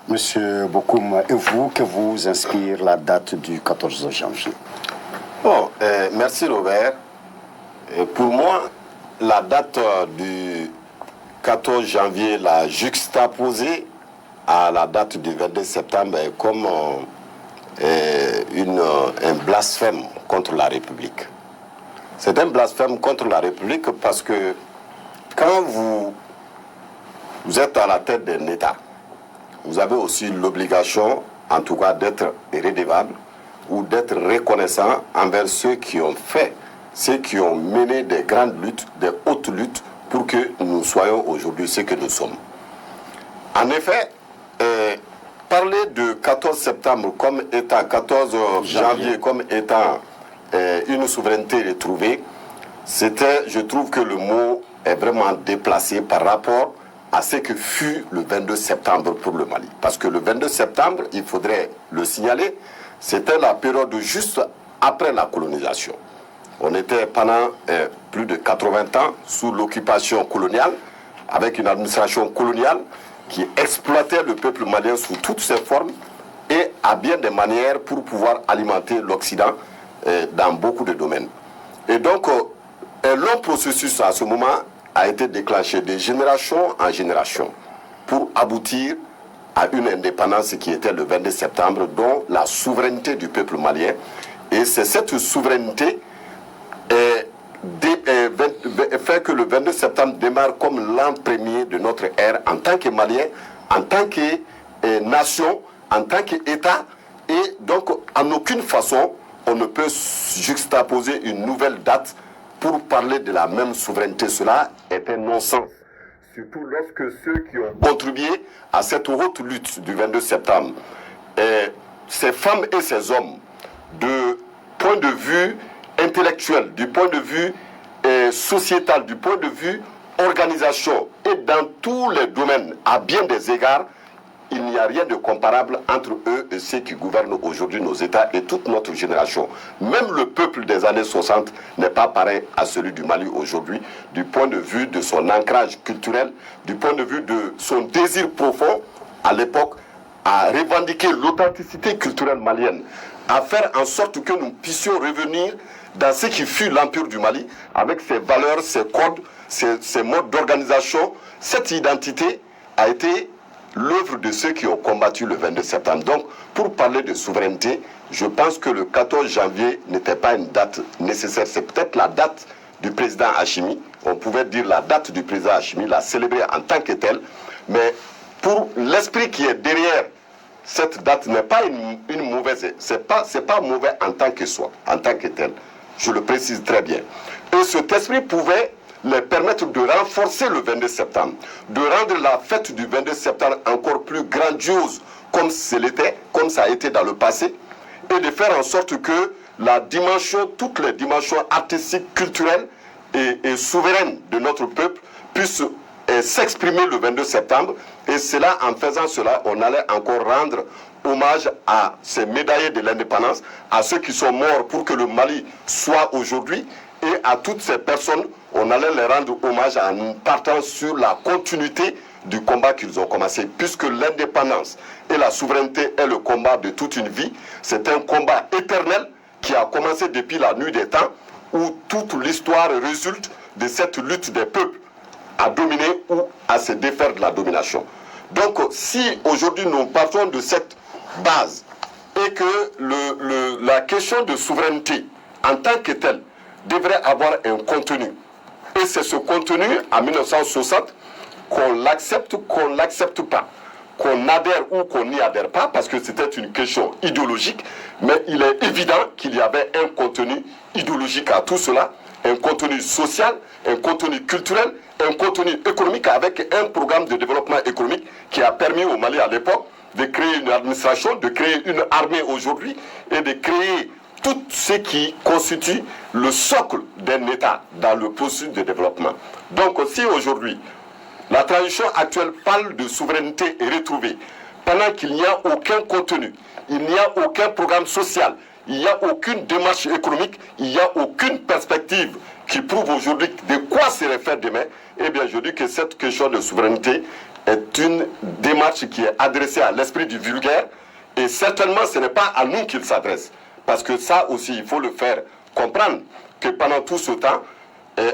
Monsieur Bokoum, et vous, que vous inspire la date du 14 janvier? Bon, merci Robert. Pour moi, la date du 14 janvier, la juxtaposée à la date du 22 septembre est comme un blasphème contre la République. C'est un blasphème contre la République parce que quand vous êtes à la tête d'un État, vous avez aussi l'obligation, en tout cas, d'être redevable ou d'être reconnaissant envers ceux qui ont fait, ceux qui ont mené des grandes luttes, des hautes luttes pour que nous soyons aujourd'hui ce que nous sommes. En effet, parler de 14 septembre comme étant 14 janvier comme étant une souveraineté retrouvée, je trouve que le mot est vraiment déplacé par rapport à ce que fut le 22 septembre pour le Mali. Parce que le 22 septembre, il faudrait le signaler, c'était la période juste après la colonisation. On était pendant plus de 80 ans sous l'occupation coloniale, avec une administration coloniale qui exploitait le peuple malien sous toutes ses formes et à bien des manières pour pouvoir alimenter l'Occident dans beaucoup de domaines. Et donc, un long processus à ce moment a été déclenché de génération en génération pour aboutir à une indépendance qui était le 22 septembre, dont la souveraineté du peuple malien. Et c'est cette souveraineté fait que le 22 septembre démarre comme l'an premier de notre ère en tant que Malien, en tant que nation, en tant qu'État. Et donc, en aucune façon, on ne peut juxtaposer une nouvelle date pour parler de la même souveraineté. Cela est un non-sens. Surtout lorsque ceux qui ont contribué à cette haute lutte du 22 septembre, ces femmes et ces hommes, de point de vue intellectuel, du point de vue sociétal, du point de vue organisation, et dans tous les domaines, à bien des égards, il n'y a rien de comparable entre eux et ceux qui gouvernent aujourd'hui nos États et toute notre génération. Même le peuple des années 60 n'est pas pareil à celui du Mali aujourd'hui, du point de vue de son ancrage culturel, du point de vue de son désir profond à l'époque à revendiquer l'authenticité culturelle malienne, à faire en sorte que nous puissions revenir dans ce qui fut l'Empire du Mali, avec ses valeurs, ses codes, ses modes d'organisation. Cette identité a été l'œuvre de ceux qui ont combattu le 22 septembre. Donc, pour parler de souveraineté, je pense que le 14 janvier n'était pas une date nécessaire. C'est peut-être la date du président Hachimi. On pouvait dire la date du président Hachimi, la célébrer en tant que telle. Mais pour l'esprit qui est derrière cette date n'est pas une mauvaise. C'est pas mauvais en tant que soi, en tant que tel. Je le précise très bien. Et cet esprit pouvait les permettre de renforcer le 22 septembre, de rendre la fête du 22 septembre encore plus grandiose comme ça a été dans le passé, et de faire en sorte que toutes les dimensions artistiques, culturelles et souveraines de notre peuple puissent s'exprimer le 22 septembre. Et cela, en faisant cela, on allait encore rendre hommage à ces médaillés de l'indépendance, à ceux qui sont morts pour que le Mali soit aujourd'hui, et à toutes ces personnes, on allait les rendre hommage en partant sur la continuité du combat qu'ils ont commencé. Puisque l'indépendance et la souveraineté est le combat de toute une vie, c'est un combat éternel qui a commencé depuis la nuit des temps, où toute l'histoire résulte de cette lutte des peuples à dominer ou à se défaire de la domination. Donc, si aujourd'hui nous partons de cette base et que la question de souveraineté en tant que telle devrait avoir un contenu, et c'est ce contenu en 1960 qu'on l'accepte pas, qu'on adhère ou qu'on n'y adhère pas, parce que c'était une question idéologique, mais il est évident qu'il y avait un contenu idéologique à tout cela, un contenu social, un contenu culturel, un contenu économique, avec un programme de développement économique qui a permis au Mali à l'époque de créer une administration, de créer une armée aujourd'hui et de créer tout ce qui constitue le socle d'un État dans le processus de développement. Donc si aujourd'hui la tradition actuelle parle de souveraineté retrouvée, pendant qu'il n'y a aucun contenu, il n'y a aucun programme social, il n'y a aucune démarche économique, il n'y a aucune perspective qui prouve aujourd'hui de quoi se réfère demain, eh bien je dis que cette question de souveraineté est une démarche qui est adressée à l'esprit du vulgaire, et certainement ce n'est pas à nous qu'il s'adresse. Parce que ça aussi, il faut le faire comprendre, que pendant tout ce temps,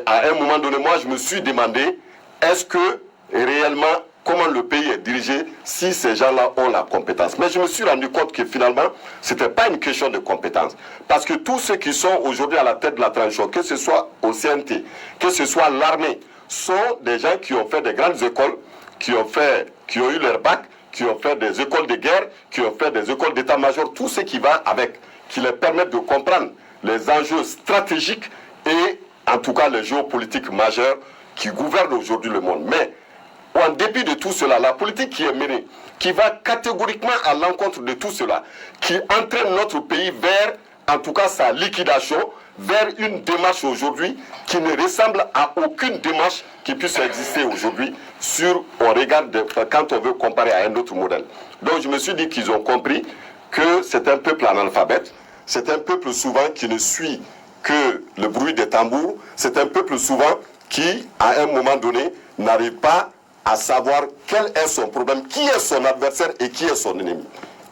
à un moment donné, moi je me suis demandé, est-ce que réellement, comment le pays est dirigé si ces gens-là ont la compétence. Mais je me suis rendu compte que finalement, ce n'était pas une question de compétence. Parce que tous ceux qui sont aujourd'hui à la tête de la transition, que ce soit au CNT, que ce soit l'armée, sont des gens qui ont fait des grandes écoles, qui ont eu leur bac, qui ont fait des écoles de guerre, qui ont fait des écoles d'état-major, tout ce qui va avec, qui leur permettent de comprendre les enjeux stratégiques et en tout cas les géopolitiques majeurs qui gouvernent aujourd'hui le monde. Mais en dépit de tout cela, la politique qui est menée, qui va catégoriquement à l'encontre de tout cela, qui entraîne notre pays vers, en tout cas sa liquidation, vers une démarche aujourd'hui qui ne ressemble à aucune démarche qui puisse exister aujourd'hui au regard quand on veut comparer à un autre modèle. Donc je me suis dit qu'ils ont compris que c'est un peuple analphabète, c'est un peuple souvent qui ne suit que le bruit des tambours, c'est un peuple souvent qui, à un moment donné, n'arrive pas à savoir quel est son problème, qui est son adversaire et qui est son ennemi.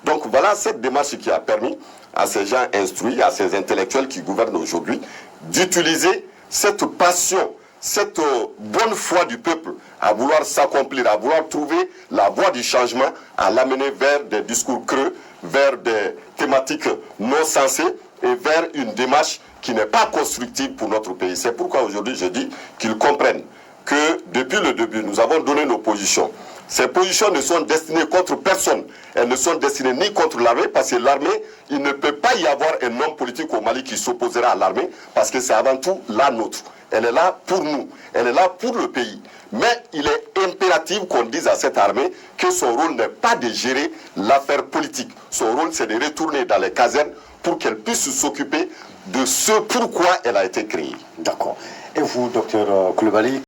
Donc voilà cette démarche qui a permis à ces gens instruits, à ces intellectuels qui gouvernent aujourd'hui, d'utiliser cette passion, cette bonne foi du peuple à vouloir s'accomplir, à vouloir trouver la voie du changement, à l'amener vers des discours creux, vers des thématiques non sensées et vers une démarche qui n'est pas constructive pour notre pays. C'est pourquoi aujourd'hui je dis qu'ils comprennent que depuis le début, nous avons donné nos positions. Ces positions ne sont destinées contre personne. Elles ne sont destinées ni contre l'armée, parce que l'armée, il ne peut pas y avoir un homme politique au Mali qui s'opposera à l'armée, parce que c'est avant tout la nôtre. Elle est là pour nous, elle est là pour le pays. Mais il est impératif qu'on dise à cette armée que son rôle n'est pas de gérer l'affaire politique. Son rôle, c'est de retourner dans les casernes pour qu'elle puisse s'occuper de ce pourquoi elle a été créée. D'accord. Et vous, docteur Coulibaly?